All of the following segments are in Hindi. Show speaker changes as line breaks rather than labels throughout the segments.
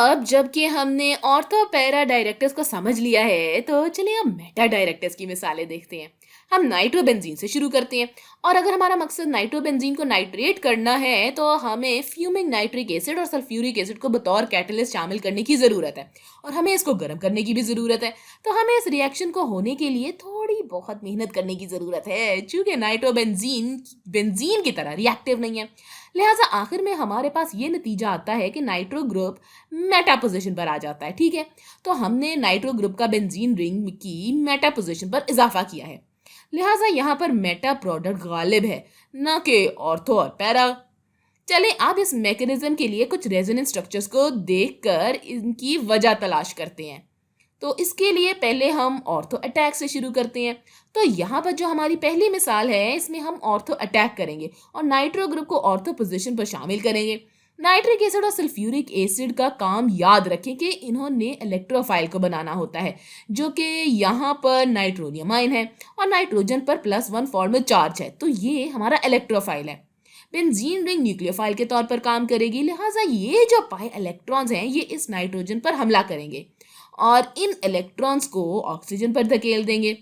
अब जबकि हमने ऑर्थो पैरा डायरेक्टर्स को समझ लिया है, तो चलिए अब मेटा डायरेक्टर्स की मिसालें देखते हैं। हम नाइट्रोबेंजीन से शुरू करते हैं। और अगर हमारा मकसद नाइट्रोबेंजीन को नाइट्रेट करना है, तो हमें फ्यूमिंग नाइट्रिक एसिड और सल्फ्यूरिक एसिड को बतौर कैटलिस्ट शामिल करने की ज़रूरत है। और हमें इसको गर्म करने की भी ज़रूरत है। तो हमें इस रिएक्शन को होने के लिए थोड़ी बहुत मेहनत करने की ज़रूरत है, चूँकि नाइट्रोबेंजीन बेंजीन की तरह रिएक्टिव नहीं है। लिहाजा आखिर में हमारे पास ये नतीजा आता है कि नाइट्रो ग्रुप मेटा पोजीशन पर आ जाता है। ठीक है, तो हमने नाइट्रो ग्रुप का बेंजीन रिंग की मेटा पोजीशन पर इजाफा किया है। लिहाजा यहाँ पर मेटा प्रोडक्ट गालिब है, न कि ऑर्थो और पैरा। चलें अब इस मैकेनिज्म के लिए कुछ रेजोनेंस स्ट्रक्चर्स को देखकर इनकी वजह तलाश करते हैं। तो इसके लिए पहले हम ऑर्थो अटैक से शुरू करते हैं। तो यहाँ पर जो हमारी पहली मिसाल है, इसमें हम ऑर्थो अटैक करेंगे और नाइट्रो ग्रुप को ऑर्थो पोजीशन पर शामिल करेंगे। नाइट्रिक एसिड और सल्फ्यूरिक एसिड का काम याद रखें कि इन्होंने इलेक्ट्रोफाइल को बनाना होता है, जो कि यहाँ पर नाइट्रोनियम आयन है और नाइट्रोजन पर +1 फॉर्मल चार्ज है। तो ये हमारा इलेक्ट्रोफाइल है। बेंजीन रिंग न्यूक्लियोफाइल के तौर पर काम करेगी। लिहाजा ये जो पाई इलेक्ट्रॉन्स हैं, ये इस नाइट्रोजन पर हमला करेंगे और इन इलेक्ट्रॉन्स को ऑक्सीजन पर धकेल देंगे।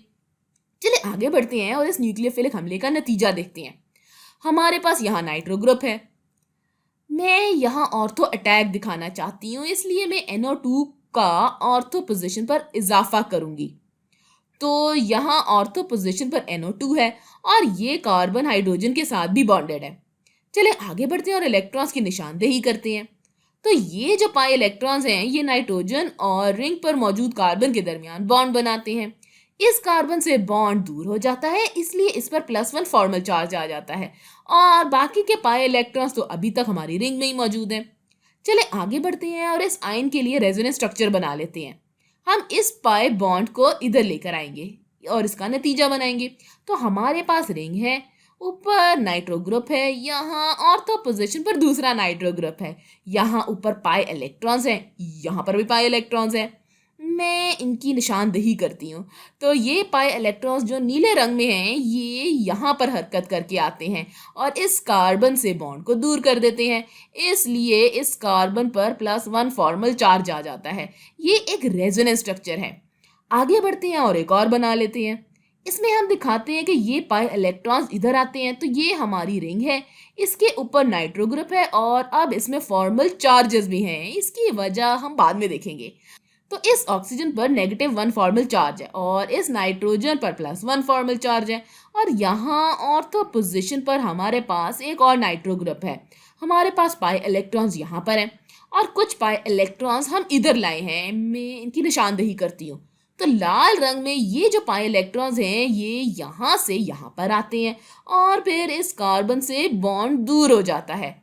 चलिए आगे बढ़ते हैं और इस न्यूक्लियोफिलिक हमले का नतीजा देखते हैं। हमारे पास यहाँ नाइट्रो ग्रुप है। मैं यहाँ ऑर्थो अटैक दिखाना चाहती हूँ, इसलिए मैं NO2 का ऑर्थो पोजीशन पर इजाफा करूंगी। तो यहाँ ऑर्थो पोजीशन पर NO2 है और ये कार्बन हाइड्रोजन के साथ भी बॉन्डेड है। चलिए आगे बढ़ते हैं और इलेक्ट्रॉन्स की निशानदेही करते हैं। तो ये जो पाई इलेक्ट्रॉन्स हैं, ये नाइट्रोजन और रिंग पर मौजूद कार्बन के दरमियान बॉन्ड बनाते हैं। इस कार्बन से बॉन्ड दूर हो जाता है, इसलिए इस पर +1 फॉर्मल चार्ज आ जाता है और बाकी के पाई इलेक्ट्रॉन्स तो अभी तक हमारी रिंग में ही मौजूद हैं। चले आगे बढ़ते हैं और इस आयन के लिए रेजोनेंस स्ट्रक्चर बना लेते हैं। हम इस पाई बॉन्ड को इधर लेकर आएंगे और इसका नतीजा बनाएंगे। तो हमारे पास रिंग है, ऊपर नाइट्रो ग्रुप है, यहाँ ऑर्थो पोजीशन पर दूसरा नाइट्रो ग्रुप है, यहाँ ऊपर पाई इलेक्ट्रॉन्स हैं, यहाँ पर भी पाई इलेक्ट्रॉन्स हैं। मैं इनकी निशानदेही करती हूँ। तो ये पाई इलेक्ट्रॉन्स जो नीले रंग में हैं, ये यहाँ पर हरकत करके आते हैं और इस कार्बन से बॉन्ड को दूर कर देते हैं, इसलिए इस कार्बन पर +1 फॉर्मल चार्ज आ जाता है। ये एक रेजोनेंस स्ट्रक्चर है। आगे बढ़ते हैं और एक और बना लेते हैं। इसमें हम दिखाते हैं कि ये पाई इलेक्ट्रॉन्स इधर आते हैं, तो ये हमारी रिंग है, इसके ऊपर नाइट्रो ग्रुप है और अब इसमें फॉर्मल चार्जेस भी हैं। इसकी वजह हम बाद में देखेंगे। तो इस ऑक्सीजन पर -1 फॉर्मल चार्ज है और इस नाइट्रोजन पर +1 फॉर्मल चार्ज है और यहाँ ऑर्थो पोजीशन पर हमारे पास एक और नाइट्रो ग्रुप है। हमारे पास पाई इलेक्ट्रॉन्स यहाँ पर हैं और कुछ पाई इलेक्ट्रॉन्स हम इधर लाए हैं। मैं इनकी निशानदेही करती हूँ। तो लाल रंग में ये जो पाई इलेक्ट्रॉन्स हैं, ये यहाँ से यहाँ पर आते हैं और फिर इस कार्बन से बॉन्ड दूर हो जाता है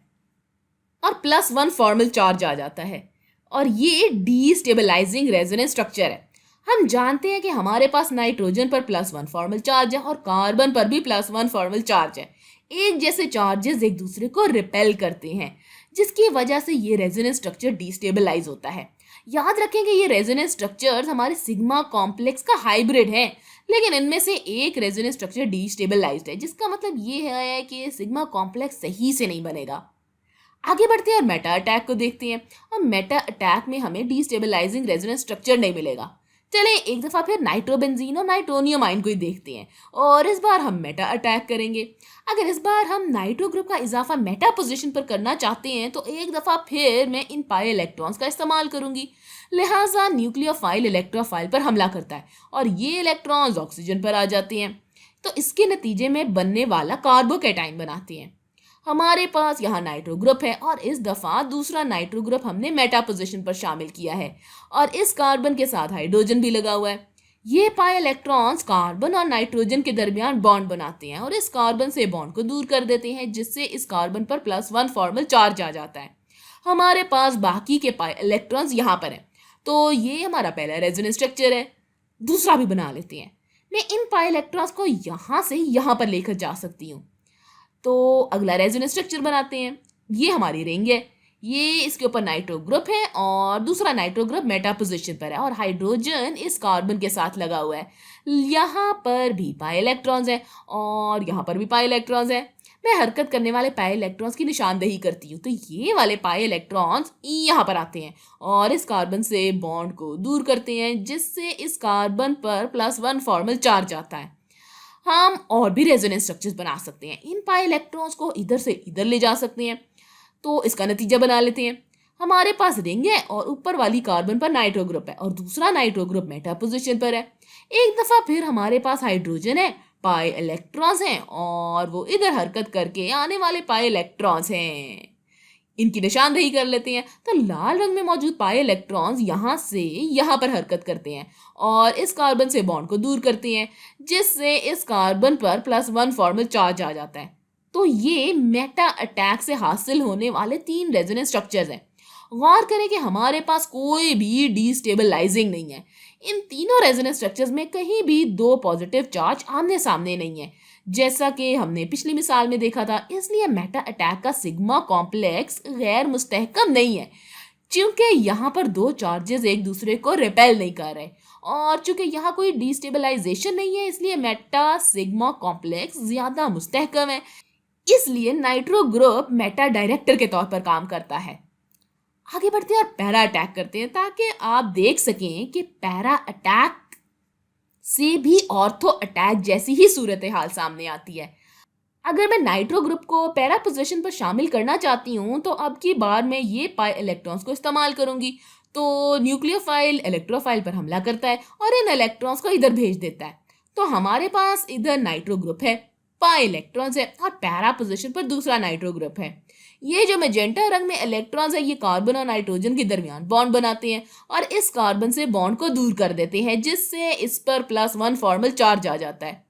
और +1 फॉर्मल चार्ज आ जाता है और ये डीस्टेबलाइजिंग रेजोनेंस स्ट्रक्चर है। हम जानते हैं कि हमारे पास नाइट्रोजन पर +1 फॉर्मल चार्ज है और कार्बन पर भी +1 फॉर्मल चार्ज है। एक जैसे चार्जेस एक दूसरे को रिपेल करते हैं, जिसकी वजह से ये रेजोनेंस स्ट्रक्चर डीस्टेबलाइज होता है। याद रखें कि ये रेजोनेंस स्ट्रक्चर्स हमारे सिग्मा कॉम्प्लेक्स का हाइब्रिड है, लेकिन इनमें से एक रेजोनेंस स्ट्रक्चर डीस्टेबलाइज्ड है, जिसका मतलब ये है कि सिग्मा कॉम्प्लेक्स सही से नहीं बनेगा। आगे बढ़ते हैं और मेटा अटैक को देखते हैं। और मेटा अटैक में हमें डीस्टेबलाइजिंग रेजोनेंस स्ट्रक्चर नहीं मिलेगा। चले एक दफ़ा फिर नाइट्रोबेंजीन और नाइट्रोनियम आयन को ही देखते हैं और इस बार हम मेटा अटैक करेंगे। अगर इस बार हम नाइट्रो ग्रुप का इजाफा मेटा पोजीशन पर करना चाहते हैं, तो एक दफ़ा फिर मैं इन पाई इलेक्ट्रॉन्स का इस्तेमाल करूंगी। लिहाजा न्यूक्लियोफाइल इलेक्ट्रोफाइल पर हमला करता है और ये इलेक्ट्रॉन्स ऑक्सीजन पर आ जाते हैं। तो इसके नतीजे में बनने वाला कार्बोकैटायन बनाते हैं। हमारे पास यहाँ नाइट्रो ग्रुप है और इस दफ़ा दूसरा नाइट्रो ग्रुप हमने मेटा पोजीशन पर शामिल किया है और इस कार्बन के साथ हाइड्रोजन भी लगा हुआ है। ये पाई इलेक्ट्रॉन्स कार्बन और नाइट्रोजन के दरमियान बॉन्ड बनाते हैं और इस कार्बन से बॉन्ड को दूर कर देते हैं, जिससे इस कार्बन पर +1 फॉर्मल चार्ज आ जाता है। हमारे पास बाकी के पाई इलेक्ट्रॉन्स यहाँ पर हैं। तो ये हमारा पहला रेजोनेंस स्ट्रक्चर है। दूसरा भी बना लेते हैं। मैं इन पाई इलेक्ट्रॉन्स को यहाँ से यहाँ पर लेकर जा सकती हूँ। तो अगला रेजोनेंस स्ट्रक्चर बनाते हैं। ये हमारी रिंग है, ये इसके ऊपर नाइट्रो ग्रुप है और दूसरा नाइट्रो ग्रुप मेटा पोजीशन पर है और हाइड्रोजन इस कार्बन के साथ लगा हुआ है। यहाँ पर भी पाई इलेक्ट्रॉन्स हैं और यहाँ पर भी पाई इलेक्ट्रॉन्स हैं। मैं हरकत करने वाले पाई इलेक्ट्रॉन्स की निशानदेही करती हूँ। तो ये वाले पाई इलेक्ट्रॉन्स यहाँ पर आते हैं और इस कार्बन से बॉन्ड को दूर करते हैं, जिससे इस कार्बन पर +1 फॉर्मल चार्ज आता है। हम और भी रेजोनेंस स्ट्रक्चर्स बना सकते हैं। इन पाई इलेक्ट्रॉन्स को इधर से इधर ले जा सकते हैं। तो इसका नतीजा बना लेते हैं। हमारे पास रिंग है और ऊपर वाली कार्बन पर नाइट्रो ग्रुप है और दूसरा नाइट्रो ग्रुप मेटा पोजीशन पर है। एक दफा फिर हमारे पास हाइड्रोजन है, पाई इलेक्ट्रॉन्स हैं और वो इधर हरकत करके आने वाले पाई इलेक्ट्रॉन्स हैं। इनकी निशानदेही कर लेते हैं। तो लाल रंग में मौजूद पाई इलेक्ट्रॉन्स यहाँ से यहाँ पर हरकत करते हैं और इस कार्बन से बॉन्ड को दूर करते हैं, जिससे इस कार्बन पर +1 फॉर्मल चार्ज आ जाता है। तो ये मेटा अटैक से हासिल होने वाले 3 रेजोनेंस स्ट्रक्चर्स हैं। गौर करें कि हमारे पास कोई भी डिस्टेबलाइजिंग नहीं है। इन तीनों रेजोनेंस स्ट्रक्चर्स में कहीं भी 2 पॉजिटिव चार्ज आमने सामने नहीं है, जैसा कि हमने पिछली मिसाल में देखा था। इसलिए मेटा अटैक का सिग्मा कॉम्प्लेक्स गैर मुस्तहकम नहीं है, क्योंकि यहाँ पर 2 चार्जेस एक दूसरे को रिपेल नहीं कर रहे और चूंकि यहाँ कोई डिस्टेबलाइजेशन नहीं है, इसलिए मेटा सिग्मा कॉम्प्लेक्स ज्यादा मुस्तहकम है। इसलिए नाइट्रो ग्रुप मेटा डायरेक्टर के तौर पर काम करता है। आगे बढ़ते हैं और पैरा अटैक करते हैं, ताकि आप देख सकें कि पैरा अटैक से भी ऑर्थो अटैक जैसी ही सूरत हाल सामने आती है। अगर मैं नाइट्रो ग्रुप को पैरा पोजीशन पर शामिल करना चाहती हूँ, तो अब की बार मैं ये पाई इलेक्ट्रॉन्स को इस्तेमाल करूंगी। तो न्यूक्लियोफाइल इलेक्ट्रोफाइल पर हमला करता है और इन इलेक्ट्रॉन्स को इधर भेज देता है। तो हमारे पास इधर नाइट्रो ग्रुप है, पाई इलेक्ट्रॉन्स है और पैरा पोजीशन पर दूसरा नाइट्रो ग्रुप है। ये जो मैजेंटा रंग में इलेक्ट्रॉन्स है, ये कार्बन और नाइट्रोजन के दरमियान बॉन्ड बनाते हैं और इस कार्बन से बॉन्ड को दूर कर देते हैं, जिससे इस पर +1 फॉर्मल चार्ज आ जाता है।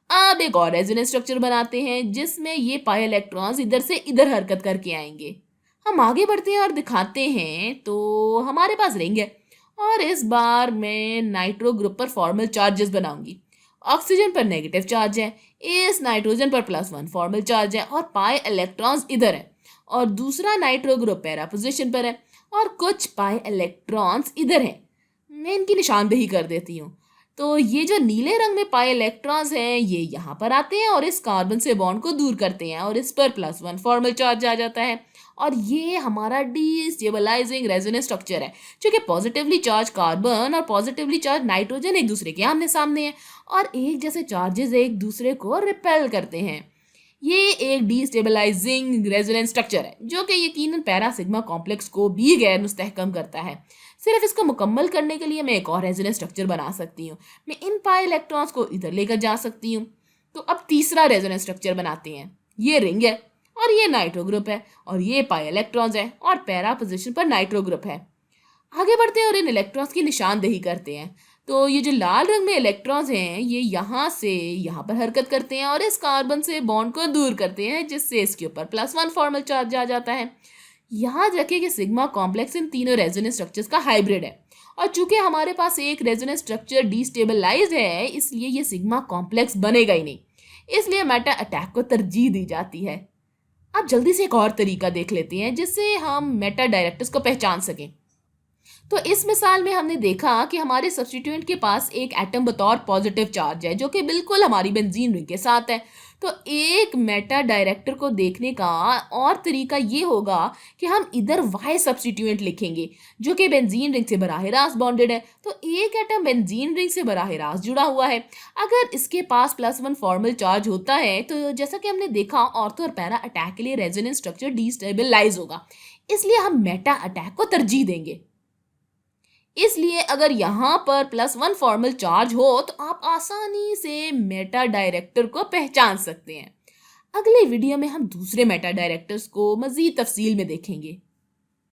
अब एक और रेजोनेंस स्ट्रक्चर बनाते हैं, जिसमें ये पाई इलेक्ट्रॉन्स इधर से इधर हरकत करके आएंगे। हम आगे बढ़ते हैं और दिखाते हैं। तो हमारे पास रिंग है और इस बार मैं नाइट्रो ग्रुप पर फॉर्मल चार्जेस बनाऊंगी। ऑक्सीजन पर नेगेटिव चार्ज है, इस नाइट्रोजन पर +1 फॉर्मल चार्ज है और पाई इलेक्ट्रॉन्स इधर है और दूसरा नाइट्रो ग्रुप पैरा पोजीशन पर है और कुछ पाई इलेक्ट्रॉन्स इधर हैं। मैं इनकी निशानदेही कर देती हूँ। तो ये जो नीले रंग में पाई इलेक्ट्रॉन्स हैं, ये यहाँ पर आते हैं और इस कार्बन से बॉन्ड को दूर करते हैं और इस पर +1 फॉर्मल चार्ज आ जाता है और ये हमारा डिस्टेबलाइजिंग रेजोनेंस स्ट्रक्चर है, क्योंकि पॉजिटिवली चार्ज कार्बन और पॉजिटिवली चार्ज नाइट्रोजन एक दूसरे के आमने सामने हैं और एक जैसे चार्जेस एक दूसरे को रिपेल करते हैं। ये एक डिस्टेबलाइजिंग रेजोनेंस स्ट्रक्चर है, जो कि यकीनन पैरा सिग्मा कॉम्प्लेक्स को भी गैर मुस्तहकम करता है। सिर्फ इसको मुकम्मल करने के लिए मैं एक और रेजोनेंस स्ट्रक्चर बना सकती हूँ। मैं इन पाई इलेक्ट्रॉन्स को इधर लेकर जा सकती हूँ। तो अब तीसरा रेजोनेंस स्ट्रक्चर बनाते हैं। ये रिंग है और ये नाइट्रो ग्रुप है और ये पाई इलेक्ट्रॉन्स है और पैरा पोजीशन पर नाइट्रो ग्रुप है। आगे बढ़ते हैं और इन इलेक्ट्रॉन्स की निशानदेही करते हैं। तो ये जो लाल रंग में इलेक्ट्रॉन्स हैं, ये यहाँ से यहाँ पर हरकत करते हैं और इस कार्बन से बॉन्ड को दूर करते हैं, जिससे इसके ऊपर +1 फॉर्मल चार्ज आ जाता है। याद रखें कि सिग्मा कॉम्प्लेक्स इन तीनों रेजोनेंस स्ट्रक्चर्स का हाइब्रिड है और चूंकि हमारे पास एक रेजोनेंस स्ट्रक्चर डिस्टेबलाइज्ड है, इसलिए ये सिग्मा कॉम्प्लेक्स बनेगा ही नहीं। इसलिए मेटा अटैक को तरजीह दी जाती है। अब जल्दी से एक और तरीका देख लेते हैं, जिससे हम मेटा डायरेक्टर्स को पहचान सकें। तो इस मिसाल में हमने देखा कि हमारे सब्स्टिट्यूएंट के पास एक एटम बतौर पॉजिटिव चार्ज है, जो कि बिल्कुल हमारी बेंजीन रिंग के साथ है। तो एक मेटा डायरेक्टर को देखने का और तरीका ये होगा कि हम इधर वाई सब्स्टिट्यूएंट लिखेंगे, जो कि बेंजीन रिंग से बराह रास्त बॉन्डेड है। तो एक एटम बेंजीन रिंग से बराह रास्त जुड़ा हुआ है। अगर इसके पास +1 फॉर्मल चार्ज होता है, तो जैसा कि हमने देखा, ऑर्थो और पैरा अटैक के लिए रेजोनेंस स्ट्रक्चर डिस्टेबलाइज होगा। इसलिए हम मेटा अटैक को तरजीह देंगे। इसलिए अगर यहाँ पर +1 फॉर्मल चार्ज हो, तो आप आसानी से मेटा डायरेक्टर को पहचान सकते हैं। अगले वीडियो में हम दूसरे मेटा डायरेक्टर्स को मजीद तफसील में देखेंगे।